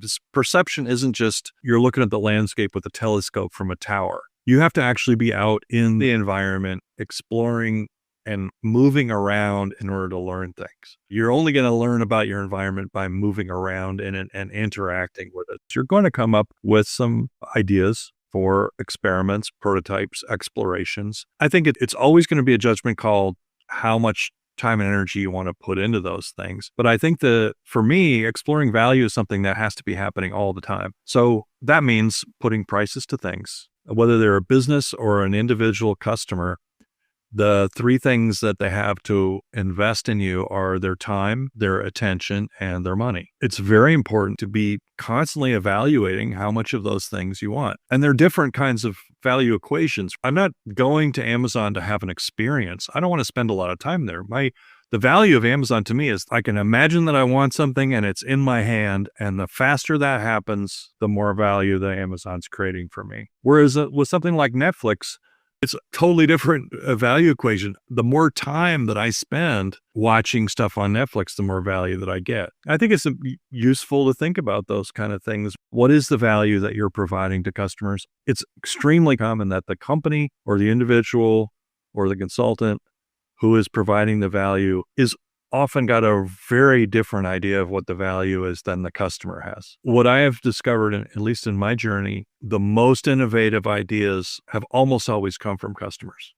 This perception isn't just you're looking at the landscape with a telescope from a tower. You have to actually be out in the environment, exploring and moving around in order to learn things. You're only going to learn about your environment by moving around in it and interacting with it. You're going to come up with some ideas for experiments, prototypes, explorations. I think it's always going to be a judgment call how much time and energy you want to put into those things. But I think for me, exploring value is something that has to be happening all the time. So that means putting prices to things, whether they're a business or an individual customer. The three things that they have to invest in you are their time, their attention, and their money. It's very important to be constantly evaluating how much of those things you want. And there are different kinds of value equations. I'm not going to Amazon to have an experience. I don't want to spend a lot of time there. The value of Amazon to me is I can imagine that I want something and it's in my hand. And the faster that happens, the more value that Amazon's creating for me. Whereas with something like Netflix, it's a totally different value equation. The more time that I spend watching stuff on Netflix, the more value that I get. I think it's useful to think about those kind of things. What is the value that you're providing to customers? It's extremely common that the company or the individual or the consultant who is providing the value is often got a very different idea of what the value is than the customer has. What I have discovered, at least in my journey, the most innovative ideas have almost always come from customers.